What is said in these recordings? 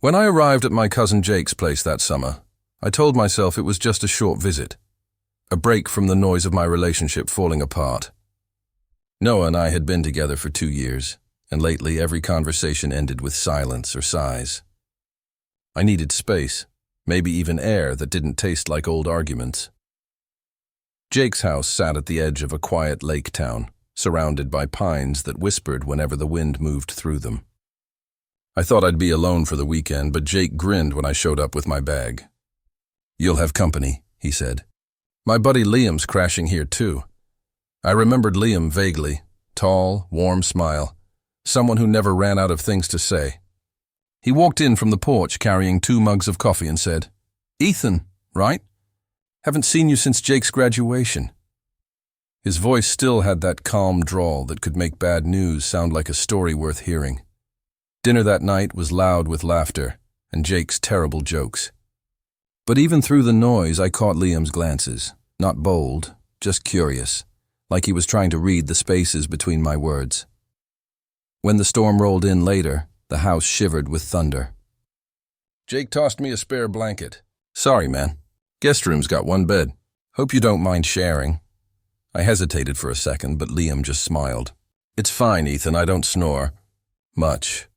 When I arrived at my cousin Jake's place that summer, I told myself it was just a short visit, a break from the noise of my relationship falling apart. Noah and I had been together for 2 years, and lately every conversation ended with silence or sighs. I needed space, maybe even air that didn't taste like old arguments. Jake's house sat at the edge of a quiet lake town, surrounded by pines that whispered whenever the wind moved through them. I thought I'd be alone for the weekend, but Jake grinned when I showed up with my bag. "You'll have company," he said. "My buddy Liam's crashing here too." I remembered Liam vaguely, tall, warm smile, someone who never ran out of things to say. He walked in from the porch carrying 2 mugs of coffee and said, "Ethan, right? Haven't seen you since Jake's graduation." His voice still had that calm drawl that could make bad news sound like a story worth hearing. Dinner that night was loud with laughter and Jake's terrible jokes. But even through the noise, I caught Liam's glances, not bold, just curious, like he was trying to read the spaces between my words. When the storm rolled in later, the house shivered with thunder. Jake tossed me a spare blanket. "Sorry, man. Guest room's got 1 bed. Hope you don't mind sharing." I hesitated for a second, but Liam just smiled. "It's fine, Ethan, I don't snore." Much.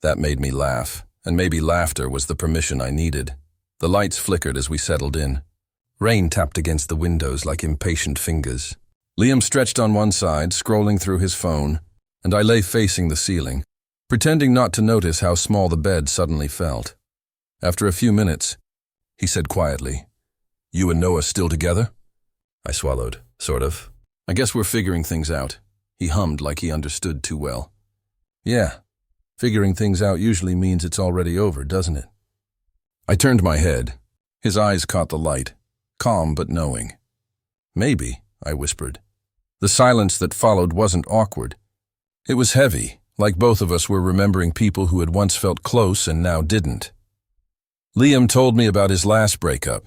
That made me laugh, and maybe laughter was the permission I needed. The lights flickered as we settled in. Rain tapped against the windows like impatient fingers. Liam stretched on one side, scrolling through his phone, and I lay facing the ceiling, pretending not to notice how small the bed suddenly felt. After a few minutes, he said quietly, "You and Noah still together?" I swallowed. Sort of. "I guess we're figuring things out." He hummed like he understood too well. "Yeah, figuring things out usually means it's already over, doesn't it?" I turned my head. His eyes caught the light, calm but knowing. "Maybe," I whispered. The silence that followed wasn't awkward. It was heavy, like both of us were remembering people who had once felt close and now didn't. Liam told me about his last breakup.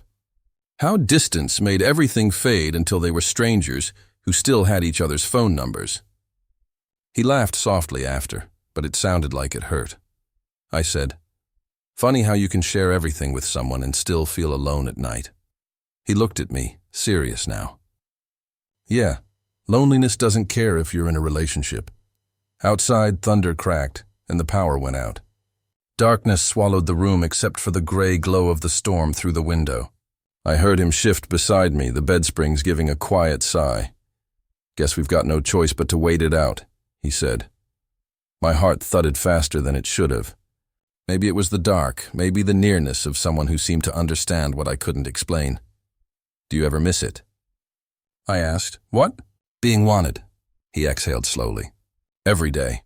How distance made everything fade until they were strangers who still had each other's phone numbers. He laughed softly after, but it sounded like it hurt. I said, "Funny how you can share everything with someone and still feel alone at night." He looked at me, serious now. "Yeah, loneliness doesn't care if you're in a relationship." Outside, thunder cracked, and the power went out. Darkness swallowed the room except for the gray glow of the storm through the window. I heard him shift beside me, the bedsprings giving a quiet sigh. "Guess we've got no choice but to wait it out," he said. My heart thudded faster than it should have. Maybe it was the dark, maybe the nearness of someone who seemed to understand what I couldn't explain. "Do you ever miss it?" I asked. "What?" "Being wanted," he exhaled slowly. "Every day."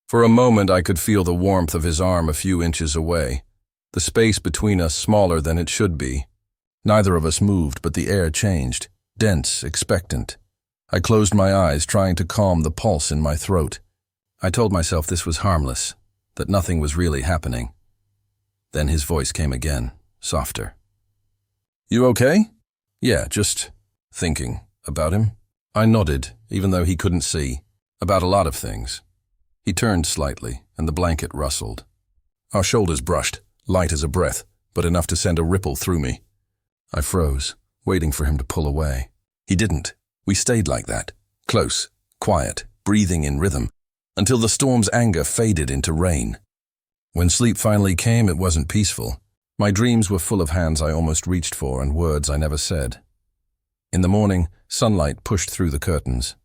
For a moment I could feel the warmth of his arm a few inches away, the space between us smaller than it should be. Neither of us moved, but the air changed, dense, expectant. I closed my eyes, trying to calm the pulse in my throat. I told myself this was harmless, that nothing was really happening. Then his voice came again, softer. "You okay?" "Yeah, just thinking about him." I nodded, even though he couldn't see. "About a lot of things." He turned slightly, and the blanket rustled. Our shoulders brushed, light as a breath, but enough to send a ripple through me. I froze, waiting for him to pull away. He didn't. We stayed like that, close, quiet, breathing in rhythm, until the storm's anger faded into rain. When sleep finally came, it wasn't peaceful. My dreams were full of hands I almost reached for and words I never said. In the morning, sunlight pushed through the curtains.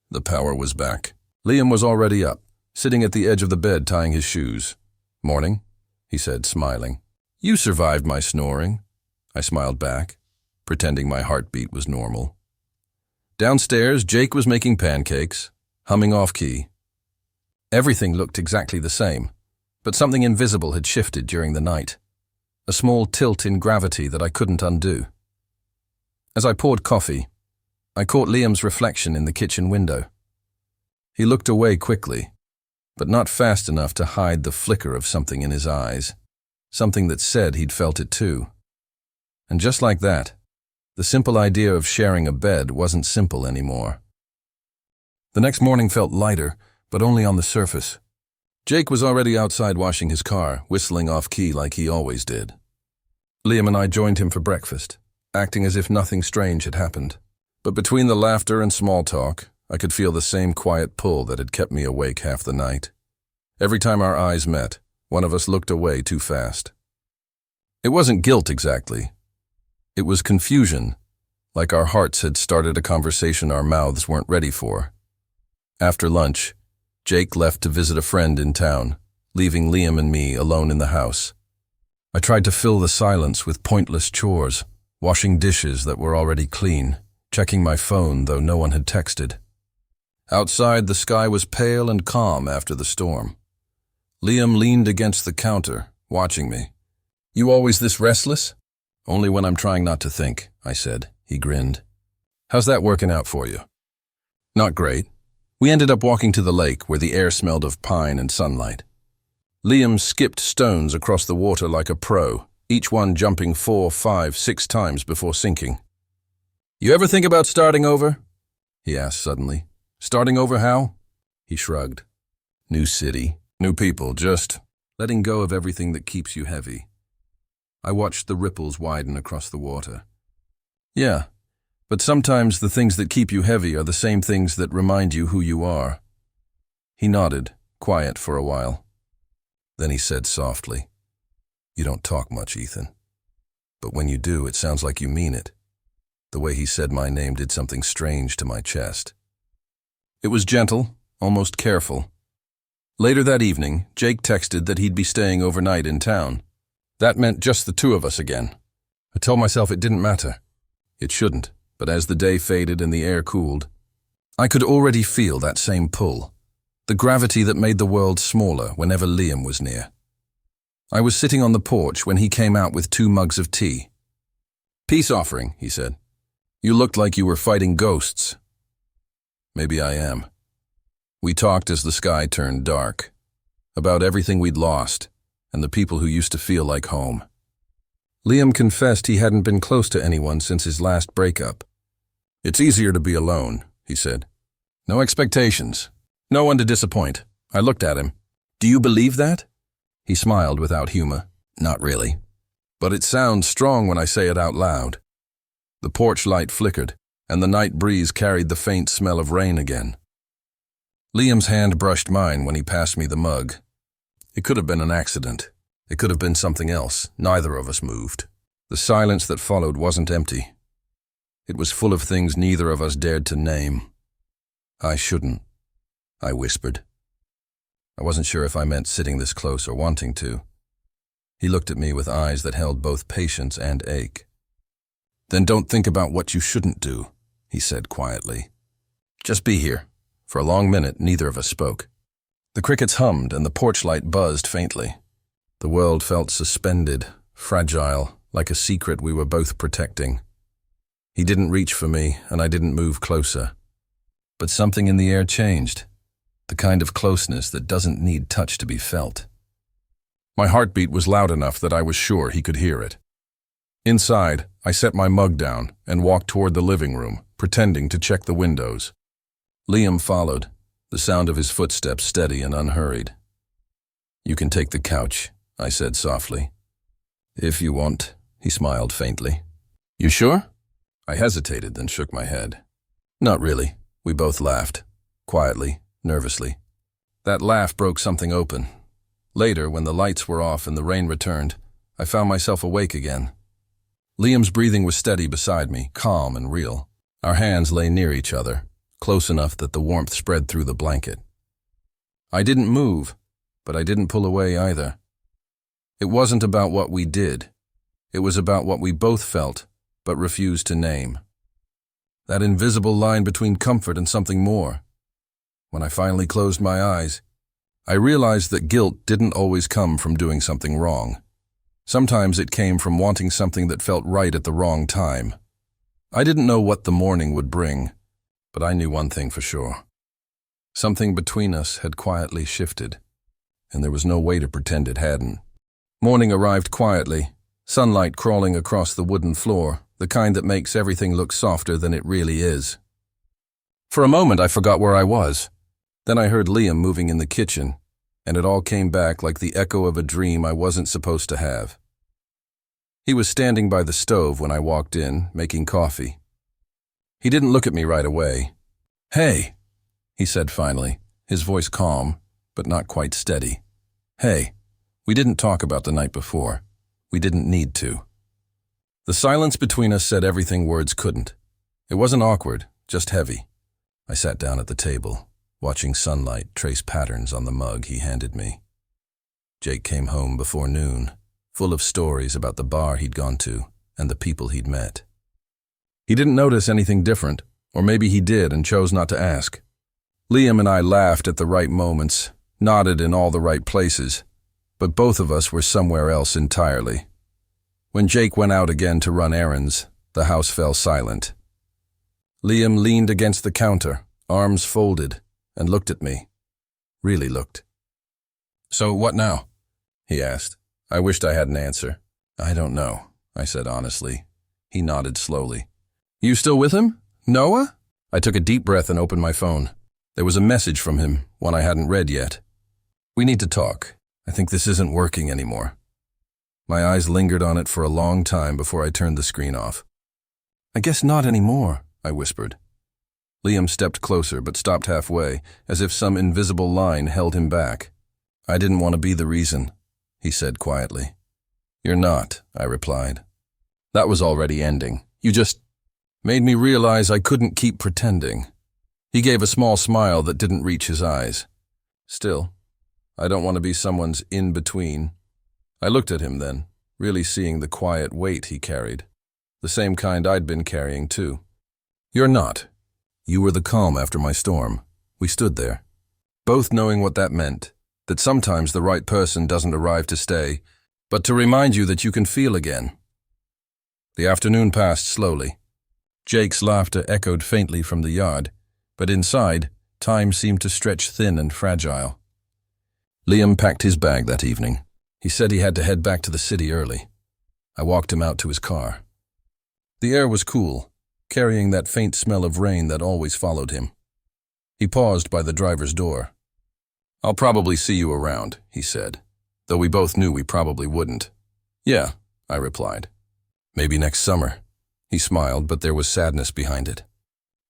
The power was back. Liam was already up, sitting at the edge of the bed tying his shoes. "Morning," he said, smiling. "You survived my snoring." I smiled back, pretending my heartbeat was normal. Downstairs, Jake was making pancakes, humming off-key. Everything looked exactly the same, but something invisible had shifted during the night. A small tilt in gravity that I couldn't undo. As I poured coffee, I caught Liam's reflection in the kitchen window. He looked away quickly, but not fast enough to hide the flicker of something in his eyes, something that said he'd felt it too. And just like that, the simple idea of sharing a bed wasn't simple anymore. The next morning felt lighter, but only on the surface. Jake was already outside washing his car, whistling off-key like he always did. Liam and I joined him for breakfast, acting as if nothing strange had happened. But between the laughter and small talk, I could feel the same quiet pull that had kept me awake half the night. Every time our eyes met, one of us looked away too fast. It wasn't guilt exactly. It was confusion, like our hearts had started a conversation our mouths weren't ready for. After lunch, Jake left to visit a friend in town, leaving Liam and me alone in the house. I tried to fill the silence with pointless chores, washing dishes that were already clean, checking my phone though no one had texted. Outside, the sky was pale and calm after the storm. Liam leaned against the counter, watching me. "You always this restless?" "Only when I'm trying not to think," I said. He grinned. "How's that working out for you?" "Not great." We ended up walking to the lake where the air smelled of pine and sunlight. Liam skipped stones across the water like a pro, each one jumping 4, 5, 6 times before sinking. "You ever think about starting over?" he asked suddenly. "Starting over how?" He shrugged. "New city, new people, just letting go of everything that keeps you heavy." I watched the ripples widen across the water. "Yeah, but sometimes the things that keep you heavy are the same things that remind you who you are." He nodded, quiet for a while. Then he said softly, "You don't talk much, Ethan. But when you do, it sounds like you mean it." The way he said my name did something strange to my chest. It was gentle, almost careful. Later that evening, Jake texted that he'd be staying overnight in town. That meant just the two of us again. I told myself it didn't matter. It shouldn't, but as the day faded and the air cooled, I could already feel that same pull, the gravity that made the world smaller whenever Liam was near. I was sitting on the porch when he came out with 2 mugs of tea. "Peace offering," he said. "You looked like you were fighting ghosts." Maybe I am. We talked as the sky turned dark, about everything we'd lost and the people who used to feel like home. Liam confessed he hadn't been close to anyone since his last breakup. "It's easier to be alone," he said. "No expectations, no one to disappoint." I looked at him. "Do you believe that?" He smiled without humor. "Not really. But it sounds strong when I say it out loud." The porch light flickered, and the night breeze carried the faint smell of rain again. Liam's hand brushed mine when he passed me the mug. It could have been an accident. It could have been something else. Neither of us moved. The silence that followed wasn't empty. It was full of things neither of us dared to name. "I shouldn't," I whispered. I wasn't sure if I meant sitting this close or wanting to. He looked at me with eyes that held both patience and ache. "Then don't think about what you shouldn't do," he said quietly. "Just be here." For a long minute, neither of us spoke. The crickets hummed and the porch light buzzed faintly. The world felt suspended, fragile, like a secret we were both protecting. He didn't reach for me, and I didn't move closer. But something in the air changed, the kind of closeness that doesn't need touch to be felt. My heartbeat was loud enough that I was sure he could hear it. Inside, I set my mug down and walked toward the living room, pretending to check the windows. Liam followed, the sound of his footsteps steady and unhurried. "You can take the couch," I said softly. "If you want," he smiled faintly. "You sure?" I hesitated, then shook my head. "Not really." We both laughed, quietly, nervously. That laugh broke something open. Later, when the lights were off and the rain returned, I found myself awake again. Liam's breathing was steady beside me, calm and real. Our hands lay near each other, close enough that the warmth spread through the blanket. I didn't move, but I didn't pull away either. It wasn't about what we did. It was about what we both felt, but refused to name. That invisible line between comfort and something more. When I finally closed my eyes, I realized that guilt didn't always come from doing something wrong. Sometimes it came from wanting something that felt right at the wrong time. I didn't know what the morning would bring, but I knew one thing for sure. Something between us had quietly shifted, and there was no way to pretend it hadn't. Morning arrived quietly, sunlight crawling across the wooden floor, the kind that makes everything look softer than it really is. For a moment I forgot where I was. Then I heard Liam moving in the kitchen. and it all came back like the echo of a dream I wasn't supposed to have. He was standing by the stove when I walked in, making coffee. He didn't look at me right away. "Hey," he said finally, his voice calm, but not quite steady. "Hey, we didn't talk about the night before. We didn't need to." The silence between us said everything words couldn't. It wasn't awkward, just heavy. I sat down at the table, watching sunlight trace patterns on the mug he handed me. Jake came home before noon, full of stories about the bar he'd gone to and the people he'd met. He didn't notice anything different, or maybe he did and chose not to ask. Liam and I laughed at the right moments, nodded in all the right places, but both of us were somewhere else entirely. When Jake went out again to run errands, the house fell silent. Liam leaned against the counter, arms folded, and looked at me. Really looked. "So what now?" he asked. I wished I had an answer. "I don't know," I said honestly. He nodded slowly. "You still with him? Noah?" I took a deep breath and opened my phone. There was a message from him, one I hadn't read yet. "We need to talk. I think this isn't working anymore." My eyes lingered on it for a long time before I turned the screen off. "I guess not anymore," I whispered. Liam stepped closer but stopped halfway, as if some invisible line held him back. "I didn't want to be the reason," he said quietly. "You're not," I replied. "That was already ending. You just made me realize I couldn't keep pretending." He gave a small smile that didn't reach his eyes. "Still, I don't want to be someone's in-between." I looked at him then, really seeing the quiet weight he carried, the same kind I'd been carrying too. "You're not. You were the calm after my storm." We stood there, both knowing what that meant, that sometimes the right person doesn't arrive to stay, but to remind you that you can feel again. The afternoon passed slowly. Jake's laughter echoed faintly from the yard, but inside, time seemed to stretch thin and fragile. Liam packed his bag that evening. He said he had to head back to the city early. I walked him out to his car. The air was cool, carrying that faint smell of rain that always followed him. He paused by the driver's door. "I'll probably see you around," he said, though we both knew we probably wouldn't. "Yeah," I replied. "Maybe next summer." He smiled, but there was sadness behind it.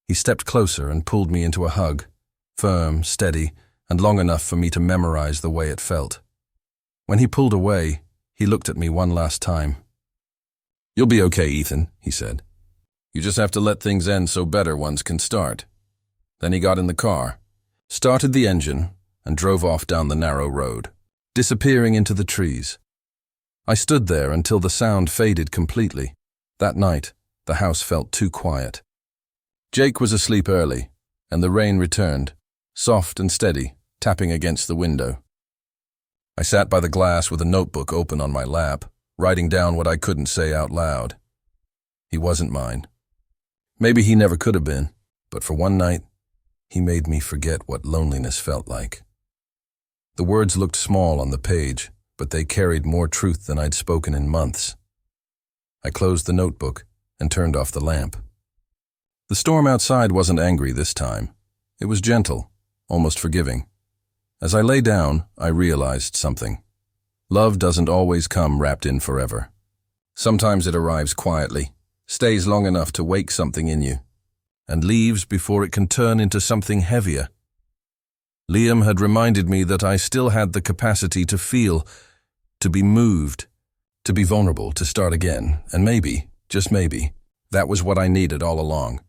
He stepped closer and pulled me into a hug, firm, steady, and long enough for me to memorize the way it felt. When he pulled away, he looked at me one last time. "You'll be okay, Ethan," he said. "You just have to let things end so better ones can start." Then he got in the car, started the engine, and drove off down the narrow road, disappearing into the trees. I stood there until the sound faded completely. That night, the house felt too quiet. Jake was asleep early, and the rain returned, soft and steady, tapping against the window. I sat by the glass with a notebook open on my lap, writing down what I couldn't say out loud. He wasn't mine. Maybe he never could have been, but for one night, he made me forget what loneliness felt like. The words looked small on the page, but they carried more truth than I'd spoken in months. I closed the notebook and turned off the lamp. The storm outside wasn't angry this time. It was gentle, almost forgiving. As I lay down, I realized something. Love doesn't always come wrapped in forever. Sometimes it arrives quietly, stays long enough to wake something in you, and leaves before it can turn into something heavier. Liam had reminded me that I still had the capacity to feel, to be moved, to be vulnerable, to start again, and maybe, just maybe, that was what I needed all along.